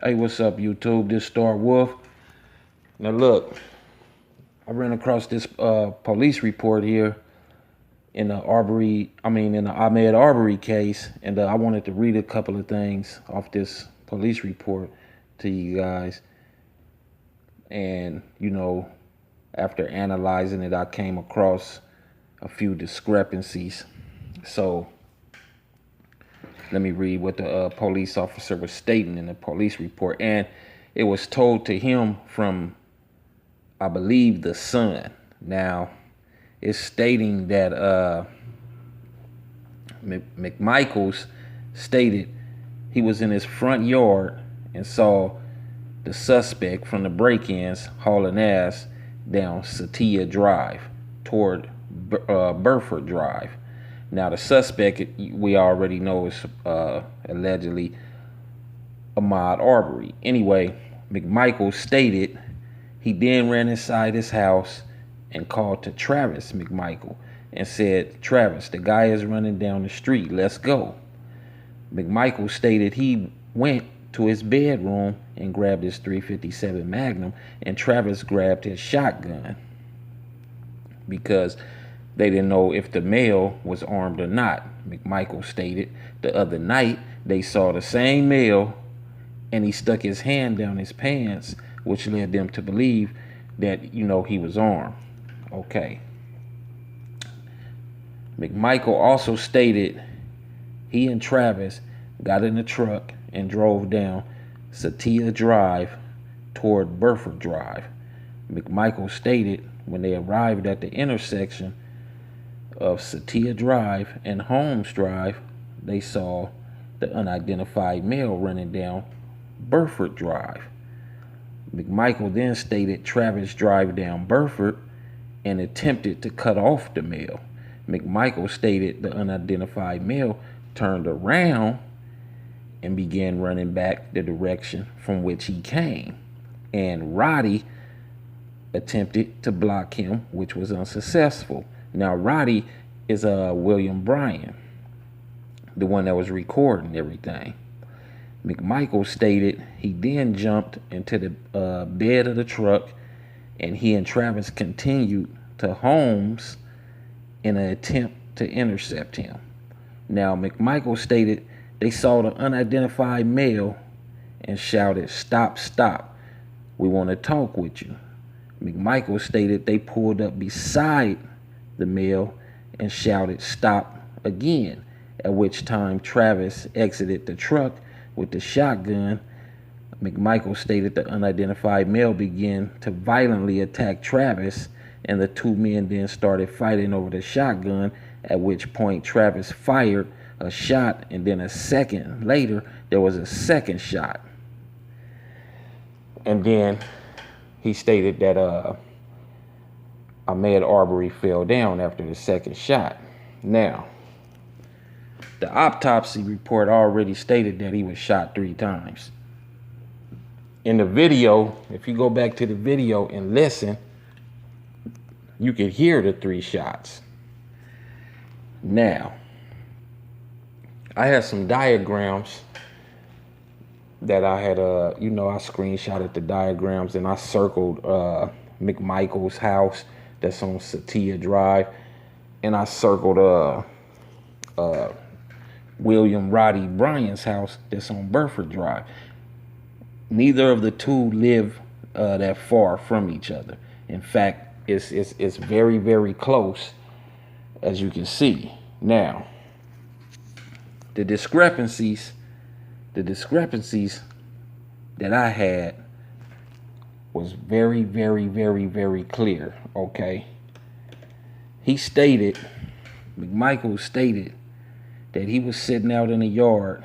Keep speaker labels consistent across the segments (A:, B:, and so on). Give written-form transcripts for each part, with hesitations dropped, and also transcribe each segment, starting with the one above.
A: Hey, what's up, YouTube? This Starwolf. Now look, I ran across this police report here in the Ahmaud Arbery case, and I wanted to read a couple of things off this police report to you guys. And after analyzing it, I came across a few discrepancies. So let me read what the police officer was stating in the police report. And it was told to him from, I believe, the son. Now, it's stating that McMichaels stated he was in his front yard and saw the suspect from the break-ins hauling ass down Satia Drive toward Burford Drive. Now, the suspect, we already know, is allegedly Ahmaud Arbery. Anyway, McMichaels stated he then ran inside his house and called to Travis McMichael and said, "Travis, the guy is running down the street. Let's go." McMichael stated he went to his bedroom and grabbed his .357 Magnum, and Travis grabbed his shotgun because they didn't know if the male was armed or not. McMichael stated the other night they saw the same male and he stuck his hand down his pants, which led them to believe that, he was armed. Okay. McMichael also stated he and Travis got in the truck and drove down Satia Drive toward Burford Drive. McMichael stated when they arrived at the intersection of Satia Drive and Holmes Drive, they saw the unidentified male running down Burford Drive. McMichael then stated Travis drove down Burford and attempted to cut off the male. McMichael stated the unidentified male turned around and began running back the direction from which he came. And Roddy attempted to block him, which was unsuccessful. Now, Roddy is William Bryan, the one that was recording everything. McMichael stated he then jumped into the bed of the truck, and he and Travis continued to Holmes in an attempt to intercept him. Now, McMichael stated they saw the unidentified male and shouted, "Stop, stop. We want to talk with you." McMichael stated they pulled up beside the male and shouted, "Stop," again, at which time Travis exited the truck with the shotgun. McMichael stated the unidentified male began to violently attack Travis, and the two men then started fighting over the shotgun, at which point Travis fired a shot, and then a second later there was a second shot. And then he stated that Ahmaud Arbery fell down after the second shot. Now, the autopsy report already stated that he was shot 3 times. In the video, if you go back to the video and listen, you could hear the 3 shots. Now, I had some diagrams that I had, I screenshotted the diagrams and I circled McMichael's house that's on Satia Drive, and I circled William Roddy Bryan's house that's on Burford Drive. Neither of the two live that far from each other. In fact, it's very, very close, as you can see. Now, the discrepancies that I had was very, very, very, very clear. Okay. McMichael stated that he was sitting out in the yard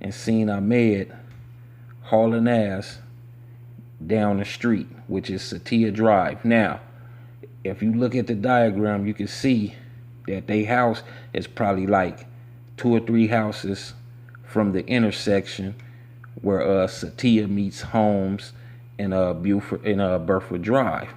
A: and seen Ahmaud hauling ass down the street, which is Satia Drive. Now, if you look at the diagram, you can see that their house is probably like 2 or 3 houses from the intersection where Satia meets Holmes and Burford Drive.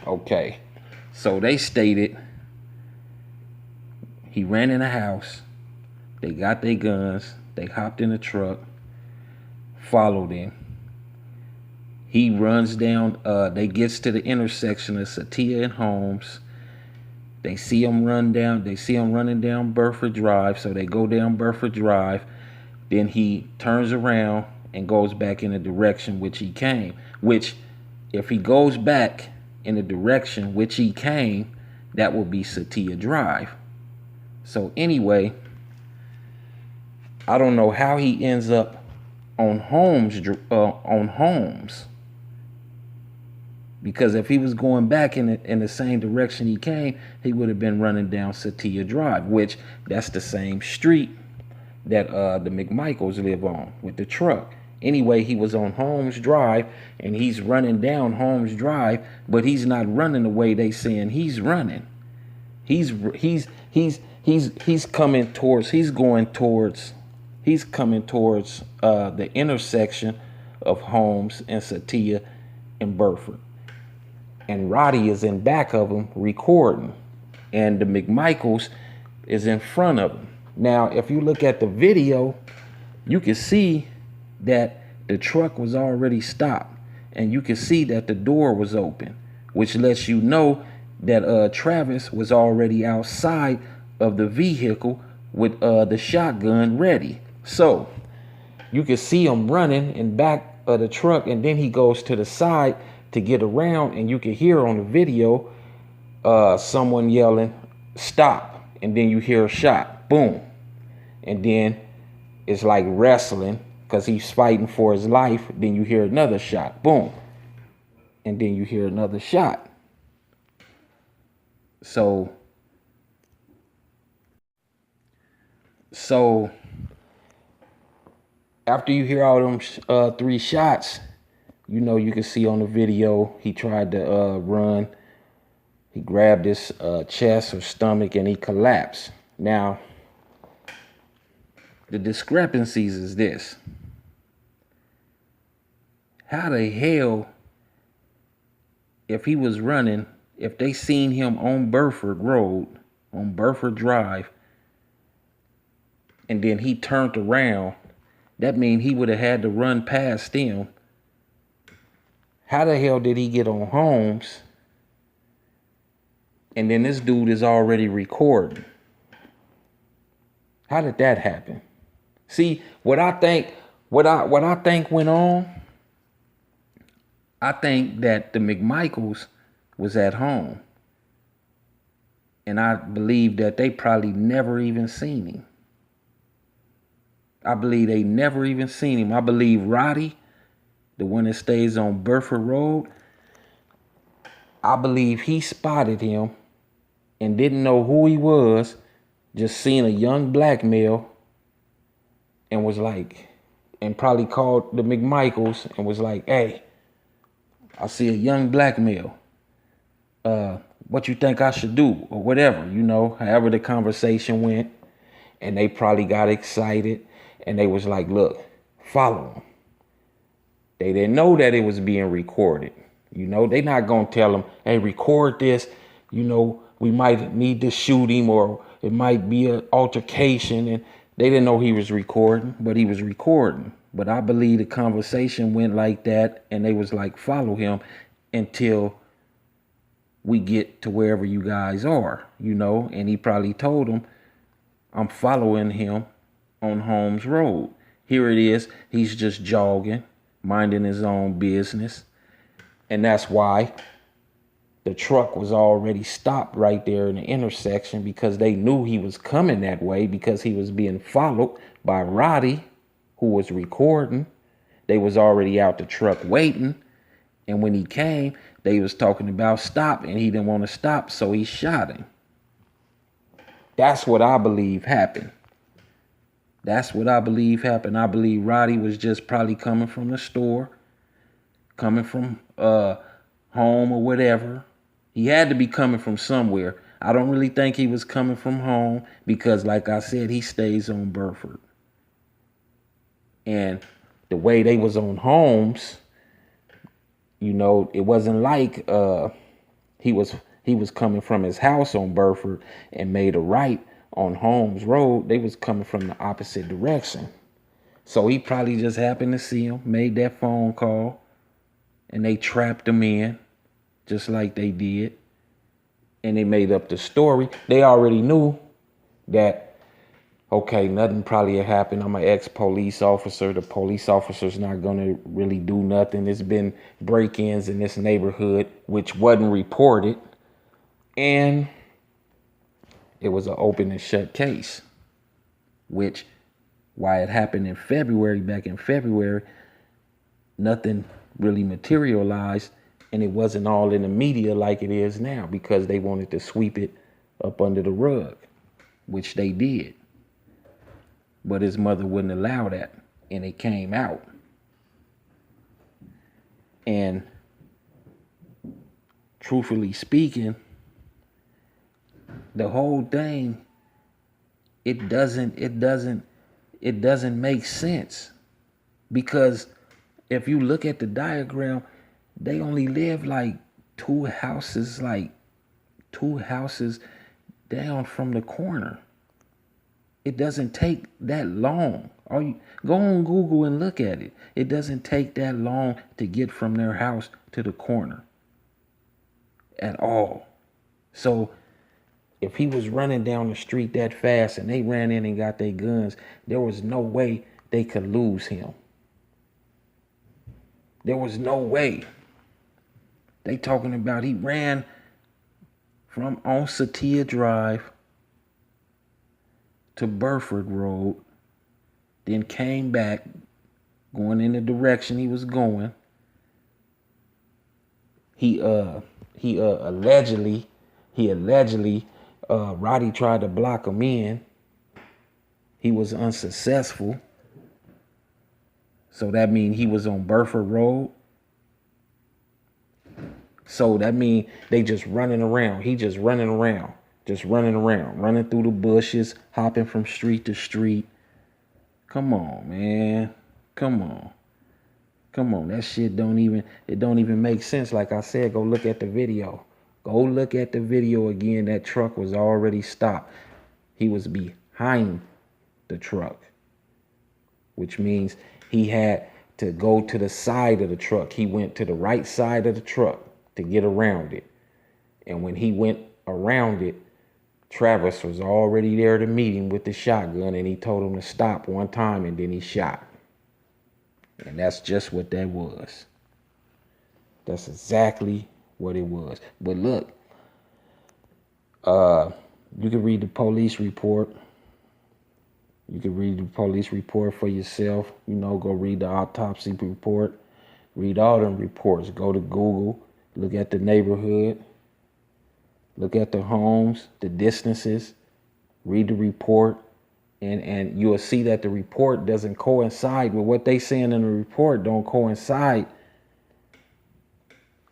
A: Okay, so they stated he ran in the house, they got their guns, they hopped in the truck, followed him. He runs down, they gets to the intersection of Satia and Holmes. They see him running down Burford Drive, so they go down Burford Drive. Then he turns around and goes back in the direction which he came. Which, if he goes back in the direction which he came, that would be Satia Drive. So anyway, I don't know how he ends up on Holmes, because if he was going back in the same direction he came, he would have been running down Satia Drive, which that's the same street that the McMichaels live on with the truck. Anyway, he was on Holmes Drive and he's running down Holmes Drive, but he's not running the way they saying he's running. He's coming towards the intersection of Holmes and Satia and Burford. And Roddy is in back of him recording, and the McMichaels is in front of him. Now, if you look at the video, you can see that the truck was already stopped, and you can see that the door was open, which lets you know that Travis was already outside of the vehicle with the shotgun ready. So you can see him running in back of the truck, and then he goes to the side to get around, and you can hear on the video someone yelling, "Stop," and then you hear a shot, boom. And then it's like wrestling because he's fighting for his life. Then you hear another shot, boom. And then you hear another shot. So after you hear all them 3 shots, you know, you can see on the video, he tried to run. He grabbed his chest or stomach and he collapsed. Now, the discrepancies is this. How the hell, if he was running, if they seen him on Burford Road, on Burford Drive, and then he turned around, that means he would have had to run past them. How the hell did he get on Holmes? And then this dude is already recording. How did that happen? See, what I think went on, I think that the McMichaels was at home. And I believe that they probably never even seen him. I believe they never even seen him. I believe Roddy, the one that stays on Burford Road, I believe he spotted him and didn't know who he was, just seen a young black male and was like, and probably called the McMichaels and was like, "Hey, I see a young black male. What you think I should do?" Or whatever, you know, however the conversation went. And they probably got excited and they was like, "Look, follow him." They didn't know that it was being recorded. You know, they not going to tell him, "Hey, record this. You know, we might need to shoot him or it might be an altercation." And they didn't know he was recording, but he was recording. But I believe the conversation went like that and they was like, "Follow him until we get to wherever you guys are," you know. And he probably told them, "I'm following him on Holmes Road." Here it is. He's just jogging, minding his own business. And that's why the truck was already stopped right there in the intersection, because they knew he was coming that way because he was being followed by Roddy, who was recording. They was already out the truck waiting. And when he came, they was talking about stop, and he didn't want to stop, so he shot him. That's what I believe happened. That's what I believe happened. I believe Roddy was just probably coming from the store, coming from home or whatever. He had to be coming from somewhere. I don't really think he was coming from home because, like I said, he stays on Burford. And the way they was on Holmes, you know, it wasn't like he was coming from his house on Burford and made a right on Holmes Road. They was coming from the opposite direction. So he probably just happened to see him, made that phone call, and they trapped him in, just like they did. And they made up the story. They already knew that, okay, nothing probably had happened. I'm an ex-police officer. The police officer's not going to really do nothing. There's been break-ins in this neighborhood, which wasn't reported. And it was an open and shut case, which, why it happened in February, back in February, nothing really materialized, and it wasn't all in the media like it is now, because they wanted to sweep it up under the rug, which they did. But his mother wouldn't allow that, and it came out. And truthfully speaking, the whole thing, it doesn't make sense, because if you look at the diagram, they only live like two houses down from the corner. It doesn't take that long. Go on Google and look at it. It doesn't take that long to get from their house to the corner at all. So if he was running down the street that fast and they ran in and got their guns, there was no way they could lose him. There was no way. They talking about he ran from on Satia Drive to Burford Road, then came back going in the direction he was going. He allegedly Roddy tried to block him in. He was unsuccessful. So that means he was on Burford Road. So that means they just running around. He just running around, running through the bushes, hopping from street to street. Come on, man. Come on. That shit don't even make sense. Like I said, go look at the video. Go look at the video again. That truck was already stopped. He was behind the truck, which means he had to go to the side of the truck. He went to the right side of the truck to get around it. And when he went around it, Travis was already there to meet him with the shotgun, and he told him to stop one time, and then he shot. And that's just what that was. That's exactly what it was. But look, you can read the police report. You can read the police report for yourself. Go read the autopsy report. Read all them reports. Go to Google. Look at the neighborhood. Look at the homes, the distances. Read the report. And you'll see that the report doesn't coincide with what they saying in the report. Don't coincide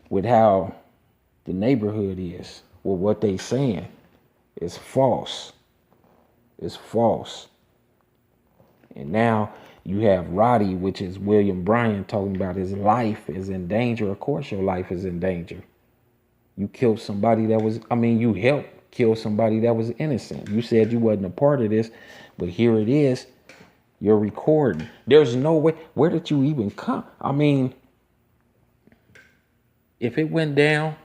A: with how the neighborhood is. With what they saying. It's false. It's false. And now you have Roddy, which is William Bryan, talking about his life is in danger. Of course your life is in danger. You killed somebody you helped kill somebody that was innocent. You said you wasn't a part of this, but here it is. You're recording. There's no way. Where did you even come? If it went down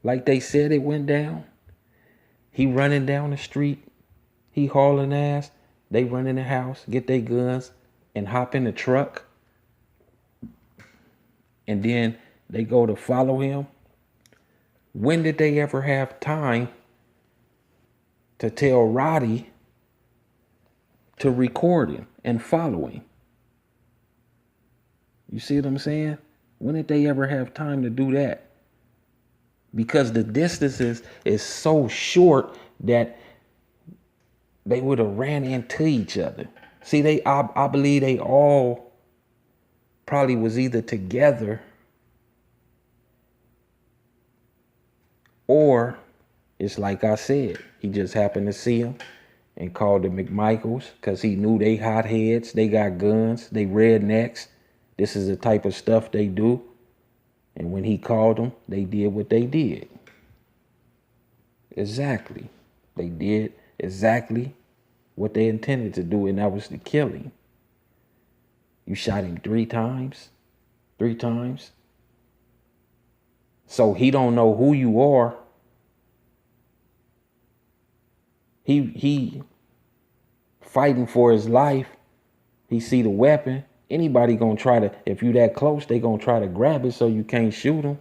A: like they said it went down, he running down the street, he hauling ass, they run in the house, get their guns, and hop in the truck, and then they go to follow him. When did they ever have time to tell Roddy to record him and follow him? You see what I'm saying? When did they ever have time to do that? Because the distances is so short that they would have ran into each other. See, I believe they all probably was either together, or it's like I said, he just happened to see him and called the McMichaels because he knew they hotheads, they got guns, they rednecks. This is the type of stuff they do. And when he called them, they did what they did. Exactly. They did exactly what they intended to do, and that was to kill him. You shot him 3 times? 3 times? So he don't know who you are. He fighting for his life. He see the weapon. Anybody gonna try to, if you that close, they gonna try to grab it so you can't shoot him.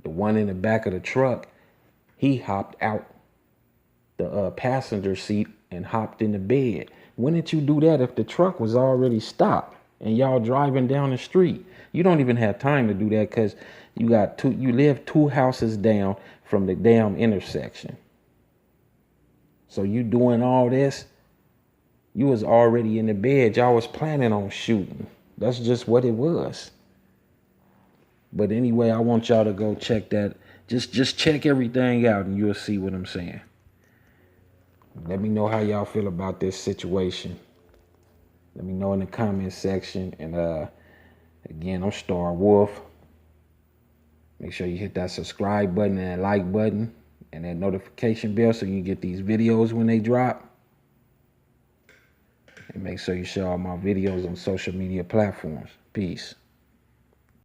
A: The one in the back of the truck, he hopped out the passenger seat and hopped in the bed. When did you do that if the truck was already stopped and y'all driving down the street? You don't even have time to do that because you live 2 houses down from the damn intersection. So you doing all this, you was already in the bed. Y'all was planning on shooting. That's just what it was. But anyway, I want y'all to go check that. Just check everything out and you'll see what I'm saying. Let me know how y'all feel about this situation. Let me know in the comment section. And again, I'm Starwolf. Make sure you hit that subscribe button and that like button and that notification bell so you can get these videos when they drop. And make sure you share all my videos on social media platforms. Peace.